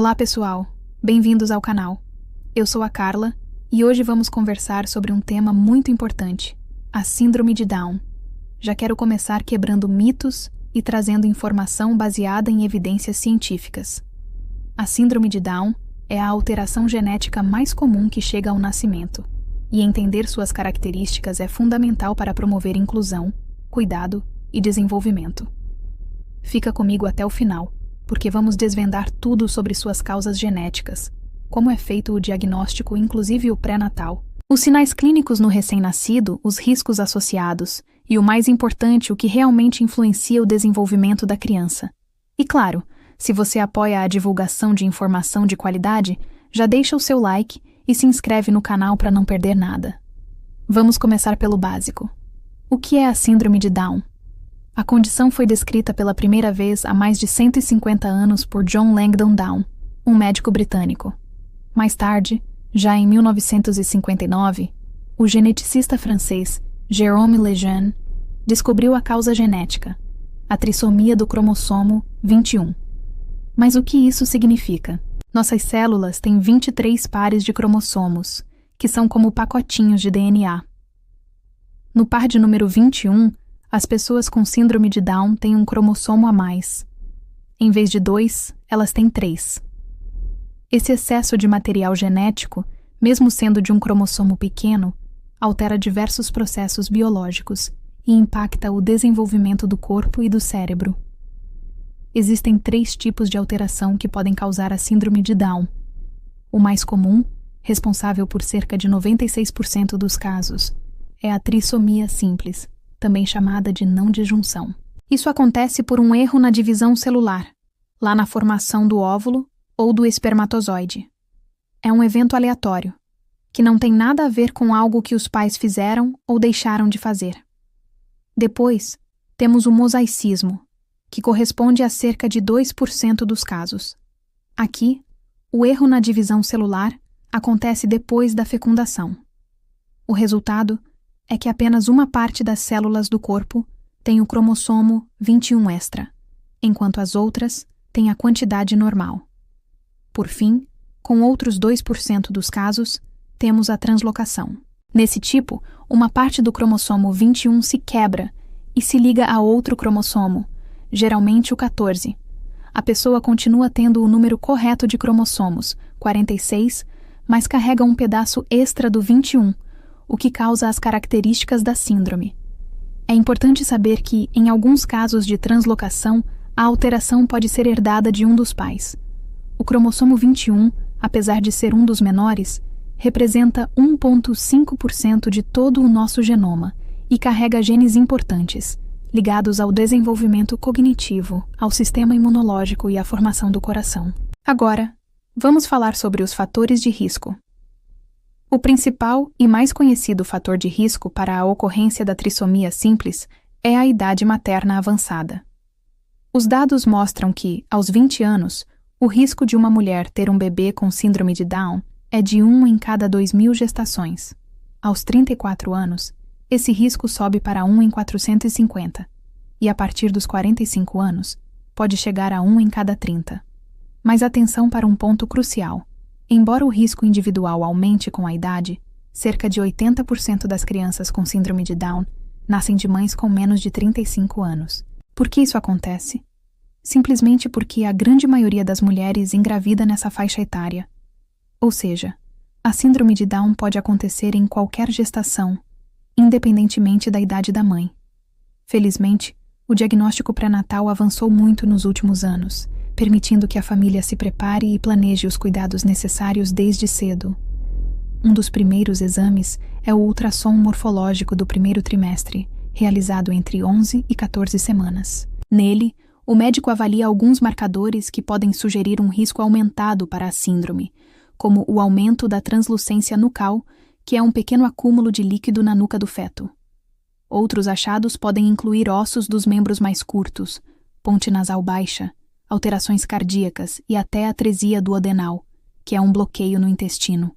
Olá pessoal, bem-vindos ao canal. Eu sou a Carla e hoje vamos conversar sobre um tema muito importante, a Síndrome de Down. Já quero começar quebrando mitos e trazendo informação baseada em evidências científicas. A Síndrome de Down é a alteração genética mais comum que chega ao nascimento, e entender suas características é fundamental para promover inclusão, cuidado e desenvolvimento. Fica comigo até o final, porque vamos desvendar tudo sobre suas causas genéticas, como é feito o diagnóstico, inclusive o pré-natal, os sinais clínicos no recém-nascido, os riscos associados e, o mais importante, o que realmente influencia o desenvolvimento da criança. E claro, se você apoia a divulgação de informação de qualidade, já deixa o seu like e se inscreve no canal para não perder nada. Vamos começar pelo básico. O que é a Síndrome de Down? A condição foi descrita pela primeira vez há mais de 150 anos por John Langdon Down, um médico britânico. Mais tarde, já em 1959, o geneticista francês Jérôme Lejeune descobriu a causa genética, a trissomia do cromossomo 21. Mas o que isso significa? Nossas células têm 23 pares de cromossomos, que são como pacotinhos de DNA. No par de número 21, as pessoas com síndrome de Down têm um cromossomo a mais. Em vez de 2, elas têm 3. Esse excesso de material genético, mesmo sendo de um cromossomo pequeno, altera diversos processos biológicos e impacta o desenvolvimento do corpo e do cérebro. Existem 3 tipos de alteração que podem causar a síndrome de Down. O mais comum, responsável por cerca de 96% dos casos, é a trissomia simples, também chamada de não disjunção. Isso acontece por um erro na divisão celular, lá na formação do óvulo ou do espermatozoide. É um evento aleatório, que não tem nada a ver com algo que os pais fizeram ou deixaram de fazer. Depois, temos o mosaicismo, que corresponde a cerca de 2% dos casos. Aqui, o erro na divisão celular acontece depois da fecundação. O resultado é que apenas uma parte das células do corpo tem o cromossomo 21 extra, enquanto as outras têm a quantidade normal. Por fim, com outros 2% dos casos, temos a translocação. Nesse tipo, uma parte do cromossomo 21 se quebra e se liga a outro cromossomo, geralmente o 14. A pessoa continua tendo o número correto de cromossomos, 46, mas carrega um pedaço extra do 21, o que causa as características da síndrome. É importante saber que, em alguns casos de translocação, a alteração pode ser herdada de um dos pais. O cromossomo 21, apesar de ser um dos menores, representa 1,5% de todo o nosso genoma e carrega genes importantes, ligados ao desenvolvimento cognitivo, ao sistema imunológico e à formação do coração. Agora, vamos falar sobre os fatores de risco. O principal e mais conhecido fator de risco para a ocorrência da trissomia simples é a idade materna avançada. Os dados mostram que, aos 20 anos, o risco de uma mulher ter um bebê com síndrome de Down é de 1 em cada 2.000 gestações. Aos 34 anos, esse risco sobe para 1 em 450, e a partir dos 45 anos, pode chegar a 1 em cada 30. Mas atenção para um ponto crucial. Embora o risco individual aumente com a idade, cerca de 80% das crianças com síndrome de Down nascem de mães com menos de 35 anos. Por que isso acontece? Simplesmente porque a grande maioria das mulheres engravida nessa faixa etária. Ou seja, a síndrome de Down pode acontecer em qualquer gestação, independentemente da idade da mãe. Felizmente, o diagnóstico pré-natal avançou muito nos últimos anos, permitindo que a família se prepare e planeje os cuidados necessários desde cedo. Um dos primeiros exames é o ultrassom morfológico do primeiro trimestre, realizado entre 11 e 14 semanas. Nele, o médico avalia alguns marcadores que podem sugerir um risco aumentado para a síndrome, como o aumento da translucência nucal, que é um pequeno acúmulo de líquido na nuca do feto. Outros achados podem incluir ossos dos membros mais curtos, ponte nasal baixa, alterações cardíacas e até atresia duodenal, que é um bloqueio no intestino.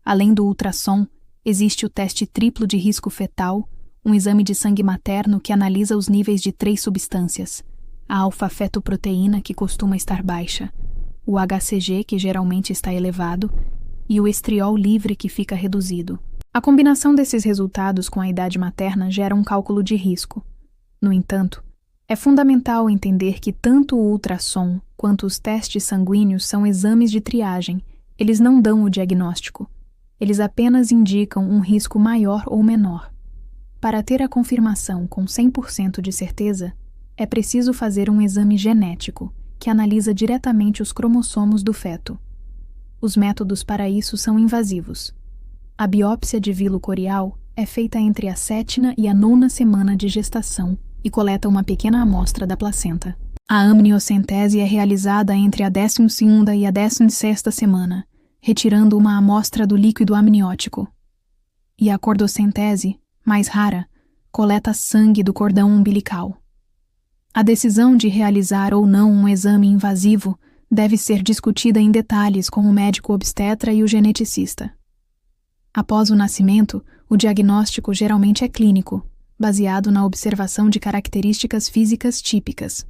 Além do ultrassom, existe o teste triplo de risco fetal, um exame de sangue materno que analisa os níveis de 3 substâncias: a alfa-fetoproteína, que costuma estar baixa, o HCG, que geralmente está elevado, e o estriol livre, que fica reduzido. A combinação desses resultados com a idade materna gera um cálculo de risco. No entanto, é fundamental entender que tanto o ultrassom quanto os testes sanguíneos são exames de triagem. Eles não dão o diagnóstico. Eles apenas indicam um risco maior ou menor. Para ter a confirmação com 100% de certeza, é preciso fazer um exame genético, que analisa diretamente os cromossomos do feto. Os métodos para isso são invasivos. A biópsia de vilo corial é feita entre a 7ª e a 9ª semana de gestação e coleta uma pequena amostra da placenta. A amniocentese é realizada entre a 12ª e a 16ª semana, retirando uma amostra do líquido amniótico. E a cordocentese, mais rara, coleta sangue do cordão umbilical. A decisão de realizar ou não um exame invasivo deve ser discutida em detalhes com o médico obstetra e o geneticista. Após o nascimento, o diagnóstico geralmente é clínico, baseado na observação de características físicas típicas.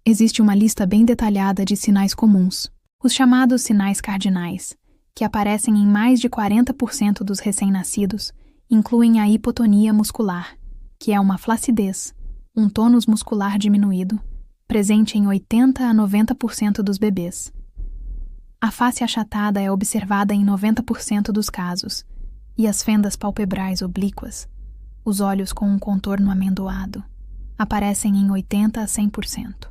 Existe uma lista bem detalhada de sinais comuns, os chamados sinais cardinais, que aparecem em mais de 40% dos recém-nascidos, incluem a hipotonia muscular, que é uma flacidez, um tônus muscular diminuído, presente em 80 a 90% dos bebês. A face achatada é observada em 90% dos casos, e as fendas palpebrais oblíquas, os olhos com um contorno amendoado, aparecem em 80 a 100%.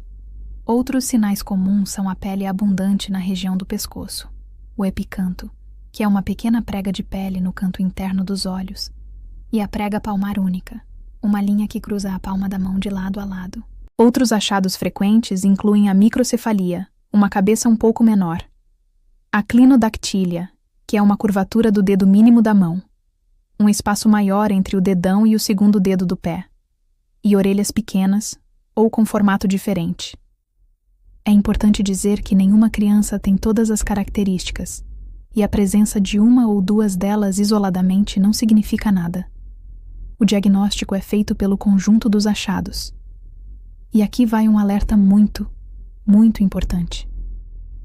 Outros sinais comuns são a pele abundante na região do pescoço, o epicanto, que é uma pequena prega de pele no canto interno dos olhos, e a prega palmar única, uma linha que cruza a palma da mão de lado a lado. Outros achados frequentes incluem a microcefalia, uma cabeça um pouco menor, a clinodactília, que é uma curvatura do dedo mínimo da mão, um espaço maior entre o dedão e o segundo dedo do pé, e orelhas pequenas ou com formato diferente. É importante dizer que nenhuma criança tem todas as características, e a presença de uma ou duas delas isoladamente não significa nada. O diagnóstico é feito pelo conjunto dos achados. E aqui vai um alerta muito, muito importante.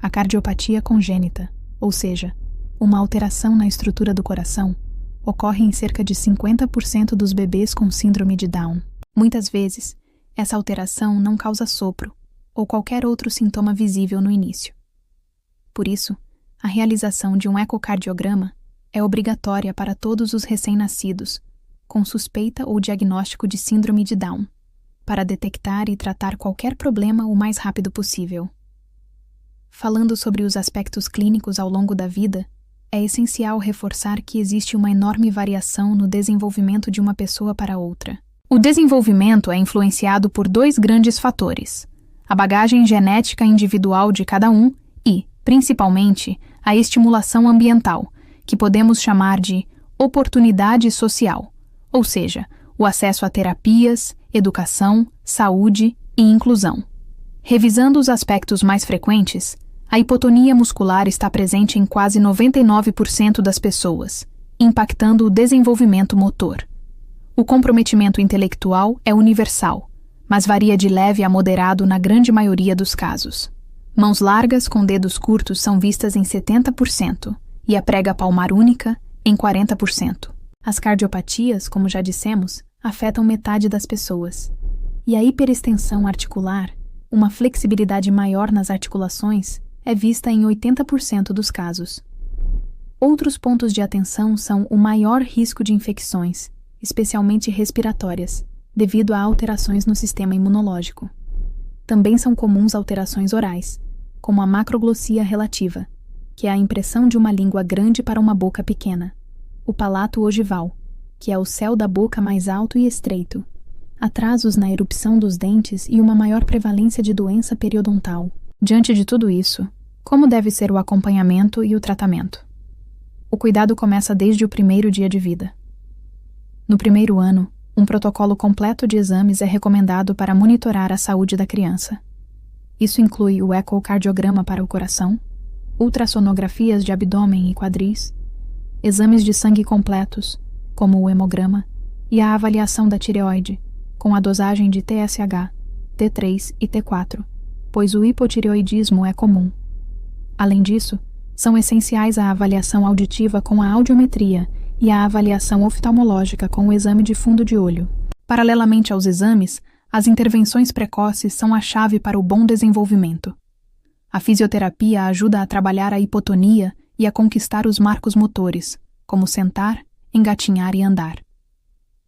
A cardiopatia congênita, ou seja, uma alteração na estrutura do coração, ocorre em cerca de 50% dos bebês com síndrome de Down. Muitas vezes, essa alteração não causa sopro ou qualquer outro sintoma visível no início. Por isso, a realização de um ecocardiograma é obrigatória para todos os recém-nascidos, com suspeita ou diagnóstico de síndrome de Down, para detectar e tratar qualquer problema o mais rápido possível. Falando sobre os aspectos clínicos ao longo da vida, é essencial reforçar que existe uma enorme variação no desenvolvimento de uma pessoa para outra. O desenvolvimento é influenciado por dois grandes fatores: a bagagem genética individual de cada um e, principalmente, a estimulação ambiental, que podemos chamar de oportunidade social, ou seja, o acesso a terapias, educação, saúde e inclusão. Revisando os aspectos mais frequentes, a hipotonia muscular está presente em quase 99% das pessoas, impactando o desenvolvimento motor. O comprometimento intelectual é universal, mas varia de leve a moderado na grande maioria dos casos. Mãos largas com dedos curtos são vistas em 70% e a prega palmar única em 40%. As cardiopatias, como já dissemos, afetam metade das pessoas. E a hiperextensão articular, uma flexibilidade maior nas articulações, é vista em 80% dos casos. Outros pontos de atenção são o maior risco de infecções, especialmente respiratórias, devido a alterações no sistema imunológico. Também são comuns alterações orais, como a macroglossia relativa, que é a impressão de uma língua grande para uma boca pequena, o palato ogival, que é o céu da boca mais alto e estreito, atrasos na erupção dos dentes e uma maior prevalência de doença periodontal. Diante de tudo isso, como deve ser o acompanhamento e o tratamento? O cuidado começa desde o primeiro dia de vida. No primeiro ano, um protocolo completo de exames é recomendado para monitorar a saúde da criança. Isso inclui o ecocardiograma para o coração, ultrassonografias de abdômen e quadris, exames de sangue completos, como o hemograma, e a avaliação da tireoide, com a dosagem de TSH, T3 e T4, pois o hipotireoidismo é comum. Além disso, são essenciais a avaliação auditiva com a audiometria e a avaliação oftalmológica com o exame de fundo de olho. Paralelamente aos exames, as intervenções precoces são a chave para o bom desenvolvimento. A fisioterapia ajuda a trabalhar a hipotonia e a conquistar os marcos motores, como sentar, engatinhar e andar.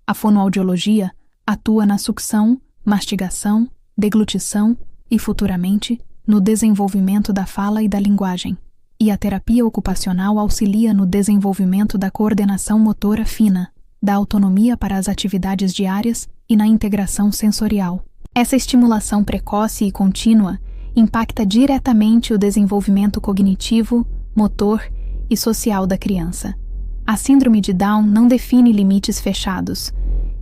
A fonoaudiologia atua na sucção, mastigação, deglutição e, futuramente, no desenvolvimento da fala e da linguagem. E a terapia ocupacional auxilia no desenvolvimento da coordenação motora fina, da autonomia para as atividades diárias e na integração sensorial. Essa estimulação precoce e contínua impacta diretamente o desenvolvimento cognitivo, motor e social da criança. A síndrome de Down não define limites fechados.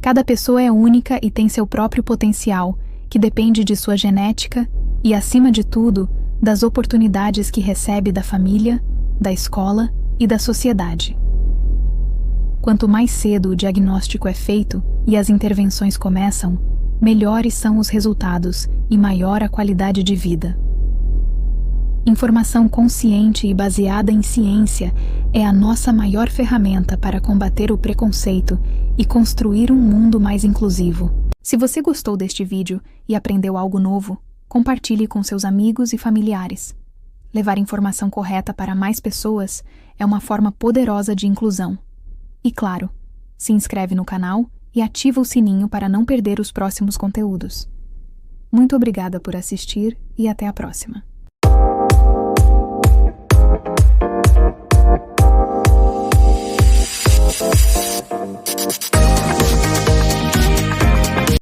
Cada pessoa é única e tem seu próprio potencial, que depende de sua genética e, acima de tudo, das oportunidades que recebe da família, da escola e da sociedade. Quanto mais cedo o diagnóstico é feito e as intervenções começam, melhores são os resultados e maior a qualidade de vida. Informação consciente e baseada em ciência é a nossa maior ferramenta para combater o preconceito e construir um mundo mais inclusivo. Se você gostou deste vídeo e aprendeu algo novo, compartilhe com seus amigos e familiares. Levar informação correta para mais pessoas é uma forma poderosa de inclusão. E claro, se inscreve no canal e ativa o sininho para não perder os próximos conteúdos. Muito obrigada por assistir e até a próxima.